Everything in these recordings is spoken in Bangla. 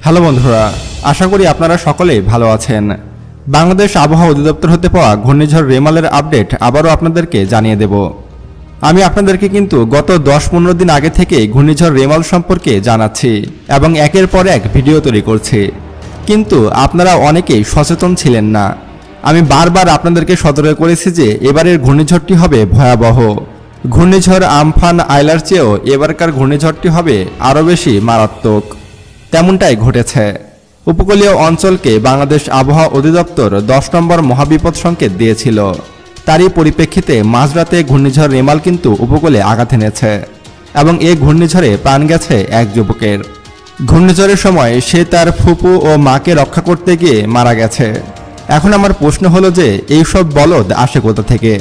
হ্যালো বন্ধুরা, আশা করি আপনারা সকলেই ভালো আছেন। বাংলাদেশ আবহাওয়া অধিদপ্তর হতে পাওয়া ঘূর্ণিঝড় রেমালের আপডেট আবারও আপনাদেরকে জানিয়ে দেব। আমি আপনাদেরকে কিন্তু গত 10-15 দিন আগে থেকেই ঘূর্ণিঝড় রেমাল সম্পর্কে জানাচ্ছি এবং একের পর এক ভিডিও তৈরি করছি, কিন্তু আপনারা অনেকেই সচেতন ছিলেন না। আমি বারবার আপনাদেরকে সতর্ক করেছি যে এবারের ঘূর্ণিঝড়টি হবে ভয়াবহ। ঘূর্ণিঝড় আমফান আইলার চেয়েও এবারকার ঘূর্ণিঝড়টি হবে আরও বেশি মারাত্মক। তেমনটাই ঘটেছে। উপকূলীয় অঞ্চলকে বাংলাদেশ আবহাওয়া অধিদপ্তর 10 নম্বর মহাবিপদ সংকেত দিয়েছিল। তারই পরিপ্রেক্ষিতে মাঝরাতে ঘূর্ণিঝড় রেমাল কিন্তু উপকূলে আঘাত এনেছে এবং এই ঘূর্ণিঝড়ে প্রাণ গেছে এক যুবকের। ঘূর্ণিঝড়ের সময় সে তার ফুপু ও মাকে রক্ষা করতে গিয়ে মারা গেছে। এখন আমার প্রশ্ন হলো যে এইসব বলদ আসে কোথা থেকে?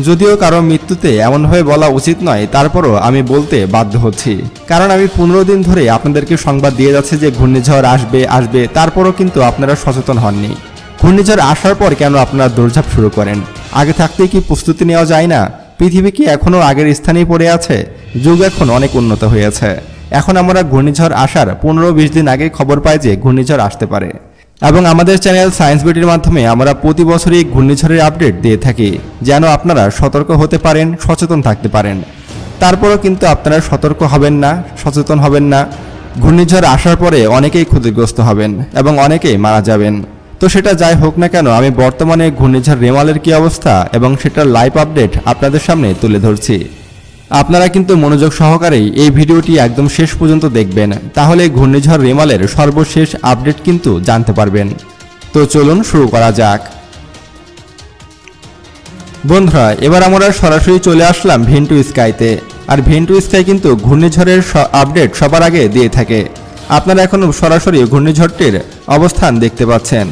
যদিও কারো মৃত্যুতে এমনভাবে বলা উচিত নয়, তারপরও আমি বলতে বাধ্য হচ্ছি, কারণ আমি 15 দিন ধরে আপনাদেরকে সংবাদ দিয়ে যাচ্ছি যে ঘূর্ণিঝড় আসবে, তারপরও কিন্তু আপনারা সচেতন হননি। ঘূর্ণিঝড় আসার পর কেন আপনারা দৌড়ঝাঁপ শুরু করেন? আগে থাকতেই কি প্রস্তুতি নেওয়া যায় না? পৃথিবী কি এখনও আগের স্থানেই পড়ে আছে? যুগ এখন অনেক উন্নত হয়েছে। এখন আমরা ঘূর্ণিঝড় আসার 15-20 দিন আগে খবর পাই যে ঘূর্ণিঝড় আসতে পারে, এবং আমাদের চ্যানেল সায়েন্স বিটির মাধ্যমে আমরা প্রতি বছরই ঘূর্ণিঝড়ের আপডেট দিয়ে থাকি, যেন আপনারা সতর্ক হতে পারেন, সচেতন থাকতে পারেন। তারপরও কিন্তু আপনারা সতর্ক হবেন না, সচেতন হবেন না। ঘূর্ণিঝড় আসার পরে অনেকেই ক্ষতিগ্রস্ত হবেন এবং অনেকেই মারা যাবেন। তো সেটা যাই হোক না কেন, আমি বর্তমানে ঘূর্ণিঝড় রেমালের কী অবস্থা এবং সেটার লাইভ আপডেট আপনাদের সামনে তুলে ধরছি। আপনারা কিন্তু মনোযোগ সহকারেই এই ভিডিওটি একদম শেষ পর্যন্ত দেখবেন, তাহলে ঘূর্ণিঝড় রেমালের সর্বশেষ আপডেট কিন্তু জানতে পারবেন। তো চলুন শুরু করা যাক। বন্ধুরা, এবার আমরা সরাসরি চলে আসলাম ভেন্টু স্কাইতে। আর ভেন্টু স্কাই কিন্তু ঘূর্ণিঝড়ের আপডেট সবার আগে দিয়ে থাকে। আপনারা এখন সরাসরি ঘূর্ণিঝড়টির অবস্থান দেখতে পাচ্ছেন।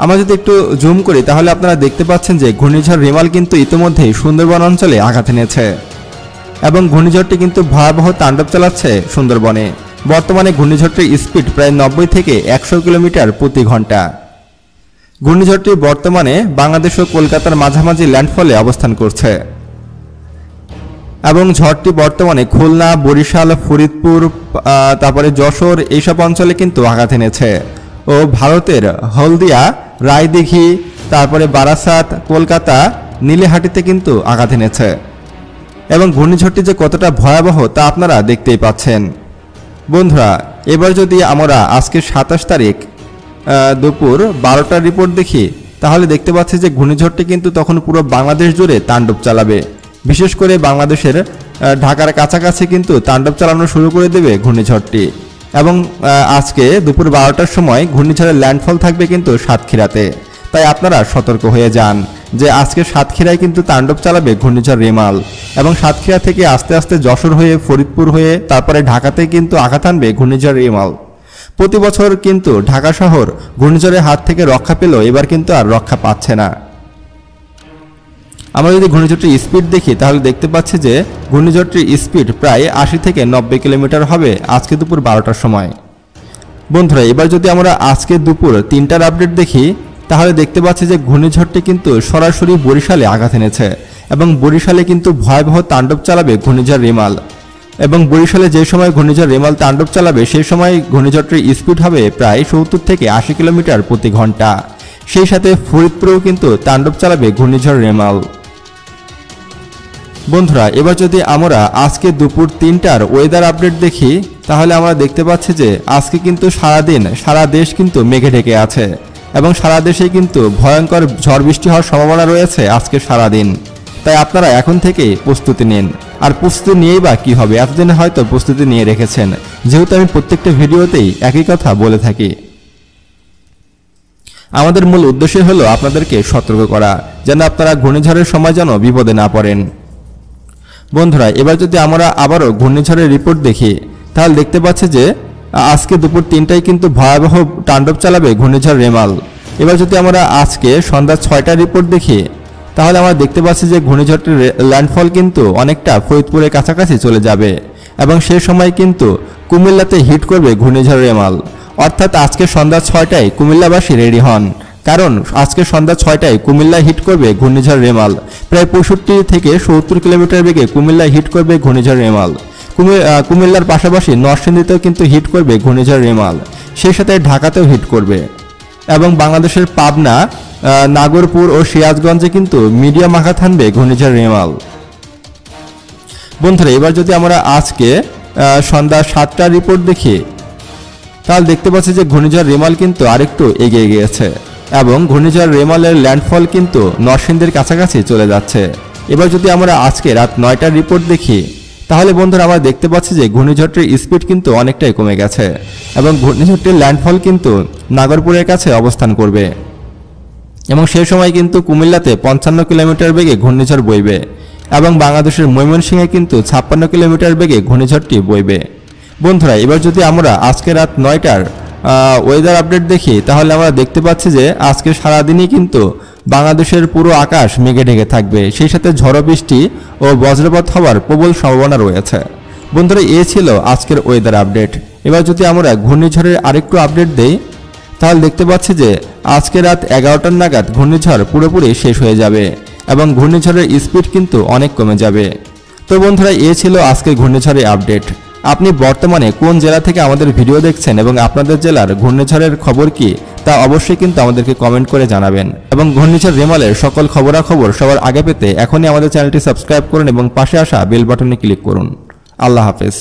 আমরা যদি একটু জুম করি তাহলে আপনারা দেখতে পাচ্ছেন যে ঘূর্ণিঝড় রেমাল কিন্তু ইতিমধ্যেই সুন্দরবন অঞ্চলে আঘাত এনেছে এবং ঘূর্ণিঝড়টি কিন্তু ভয়াবহ তাণ্ডব চালাচ্ছে সুন্দরবনে। বর্তমানে ঘূর্ণিঝড়টির স্পিড প্রায় 90 থেকে 100 কিলোমিটার প্রতি ঘন্টা। ঘূর্ণিঝড়টি বর্তমানে বাংলাদেশ ও কলকাতার মাঝামাঝি ল্যান্ডফলে অবস্থান করছে এবং ঝড়টি বর্তমানে খুলনা, বরিশাল, ফরিদপুর, তারপরে যশোর এইসব অঞ্চলে কিন্তু আঘাত এনেছে ও ভারতের হলদিয়া, রায়দিঘি, তারপরে বারাসাত, কলকাতা, নীলেহাটিতে কিন্তু আঘাত এনেছে এবং ঘূর্ণিঝড়টি যে কতটা ভয়াবহ তা আপনারা দেখতেই পাচ্ছেন। বন্ধুরা, এবার যদি আমরা আজকে 27 তারিখ দুপুর 12টার রিপোর্ট দেখি তাহলে দেখতে পাচ্ছি যে ঘূর্ণিঝড়টি কিন্তু তখন পুরো বাংলাদেশ জুড়ে তাণ্ডব চালাবে। বিশেষ করে বাংলাদেশের ঢাকার কাছাকাছি কিন্তু তাণ্ডব চালানো শুরু করে দেবে ঘূর্ণিঝড়টি এবং আজকে দুপুর 12টার সময় ঘূর্ণিঝড়ের ল্যান্ডফল থাকবে কিন্তু সাতক্ষীরাতে। তাই আপনারা সতর্ক হয়ে যান যে আজকে সাতক্ষীরায় কিন্তু তাণ্ডব চালাবে ঘূর্ণিঝড় রেমাল এবং সাতক্ষীরা থেকে আস্তে আস্তে যশোর হয়ে, ফরিদপুর হয়ে, তারপরে ঢাকাতে কিন্তু আঘাত আনবে ঘূর্ণিঝড় রেমাল। প্রতি বছর কিন্তু ঢাকা শহর ঘূর্ণিঝড়ের হাত থেকে রক্ষা পেলেও এবার কিন্তু আর রক্ষা পাচ্ছে না। আমরা যদি ঘূর্ণিঝড়টির স্পিড দেখি তাহলে দেখতে পাচ্ছি যে ঘূর্ণিঝড়টির স্পিড প্রায় 80 থেকে 90 কিলোমিটার হবে আজকে দুপুর 12টার সময়। বন্ধুরা, এবার যদি আমরা আজকে দুপুর 3টার আপডেট দেখি তাহলে দেখতে পাচ্ছি যে ঘূর্ণিঝড়টি কিন্তু সরাসরি বরিশালে আঘাত এনেছে এবং বরিশালে কিন্তু ভয়াবহ তাণ্ডব চালাবে ঘূর্ণিঝড় রেমাল এবং বরিশালে যে সময় ঘূর্ণিঝড় রেমাল তাণ্ডব চালাবে সেই সময় ঘূর্ণিঝড়টির স্পিড হবে প্রায় 70 থেকে 80 কিলোমিটার প্রতি ঘন্টা। সেই সাথে ফরিদপুরেও কিন্তু তাণ্ডব চালাবে ঘূর্ণিঝড় রেমাল। বন্ধুরা, এবার যদি আমরা আজকে দুপুর 3টার ওয়েদার আপডেট দেখি তাহলে আমরা দেখতে পাচ্ছি যে আজকে কিন্তু সারাদিন সারা দেশ কিন্তু মেঘে ঢেকে আছে এবং সারা দেশে কিন্তু ভয়ঙ্কর ঝড় বৃষ্টি হওয়ার সম্ভাবনা রয়েছে আজকে সারাদিন। তাই আপনারা এখন থেকেই প্রস্তুতি নিন। আর প্রস্তুতি নিয়েই বা কী হবে, এতদিনে হয়তো প্রস্তুতি নিয়ে রেখেছেন, যেহেতু আমি প্রত্যেকটা ভিডিওতেই একই কথা বলে থাকি। আমাদের মূল উদ্দেশ্য হলো আপনাদেরকে সতর্ক করা, যেন আপনারা ঘূর্ণিঝড়ের সময় যেন বিপদে না পড়েন। বন্ধুরা, এবার যদি আমরা আবারও ঘূর্ণিঝড়ের রিপোর্ট দেখি তাহলে দেখতে পাচ্ছি যে আজকে দুপুর 3টায় কিন্তু ভয়াবহ তাণ্ডব চালাবে ঘূর্ণিঝড় রেমাল। এবার যদি আমরা আজকে সন্ধ্যা 6টার রিপোর্ট দেখি তাহলে আমরা দেখতে পাচ্ছি যে ঘূর্ণিঝড়টির ল্যান্ডফল কিন্তু অনেকটা ফরিদপুরের কাছাকাছি চলে যাবে এবং সেই সময় কিন্তু কুমিল্লাতে হিট করবে ঘূর্ণিঝড় রেমাল। অর্থাৎ আজকে সন্ধ্যা 6টায় কুমিল্লাবাসী রেডি হন, কারণ আজকে সন্ধ্যা 6টায় কুমিল্লা হিট করবে ঘূর্ণিঝড় রেমাল। প্রায় 65 থেকে 70 কিলোমিটার বেগে কুমিল্লা হিট করবে ঘূর্ণিঝড় রেমাল। কুমিল্লার পাশাপাশি নরসিংদীতেও কিন্তু হিট করবে ঘূর্ণিঝড় রেমাল, সেই সাথে ঢাকাতেও হিট করবে এবং বাংলাদেশের পাবনা, নাগরপুর ও সিরাজগঞ্জে কিন্তু মিডিয়াম আঘাত হানবে ঘূর্ণিঝড় রেমাল। বন্ধুরা, এবার যদি আমরা আজকে সন্ধ্যা 7টার রিপোর্ট দেখি, তাহলে দেখতে পাচ্ছি যে ঘূর্ণিঝড় রেমাল কিন্তু আরেকটু এগিয়ে গিয়েছে এবং ঘূর্ণিঝড় রেমালের ল্যান্ডফল কিন্তু নরসিংদীর কাছাকাছি চলে যাচ্ছে। এবার যদি আমরা আজকে রাত 9টার রিপোর্ট দেখি, তাহলে বন্ধুরা আমরা দেখতে পাচ্ছি যে ঘূর্ণিঝড়টির স্পিড কিন্তু অনেকটাই কমে গেছে এবং ঘূর্ণিঝড়টির ল্যান্ডফল কিন্তু নাগরপুরের কাছে অবস্থান করবে এবং সেই সময় কিন্তু কুমিল্লাতে 55 কিলোমিটার বেগে ঘূর্ণিঝড় বইবে এবং বাংলাদেশের ময়মনসিংহে কিন্তু 56 কিলোমিটার বেগে ঘূর্ণিঝড়টি বইবে। বন্ধুরা, এবার যদি আমরা আজকে রাত 9টার ওয়েদার আপডেট দেখি, তাহলে আমরা দেখতে পাচ্ছি যে আজকে সারাদিনই কিন্তু বাংলাদেশের পুরো আকাশ মেঘে ঢেকে থাকবে, সেই সাথে ঝড়ো বৃষ্টি ও বজ্রপাত হওয়ার প্রবল সম্ভাবনা রয়েছে। বন্ধুরা, এ ছিল আজকের ওয়েদার আপডেট। এবার যদি আমরা ঘূর্ণিঝড়ের আরেকটু আপডেট দেই, তাহলে দেখতে পাচ্ছি যে আজকে রাত 11টার নাগাদ ঘূর্ণিঝড় পুরোপুরি শেষ হয়ে যাবে এবং ঘূর্ণিঝড়ের স্পিড কিন্তু অনেক কমে যাবে। তো বন্ধুরা, এ ছিল আজকে ঘূর্ণিঝড়ের আপডেট। আপনি বর্তমানে কোন জেলা থেকে আমাদের ভিডিও দেখছেন এবং আপনাদের জেলার ঘূর্ণিঝড়ের খবর কি, তা অবশ্যই কিন্তু আমাদেরকে কমেন্ট করে জানাবেন এবং ঘূর্ণিঝড় রেমালের সকল খবরাখবর সবার আগে পেতে এখনই আমাদের চ্যানেলটি সাবস্ক্রাইব করুন এবং পাশে আসা বেল বাটনে ক্লিক করুন। আল্লাহ হাফেজ।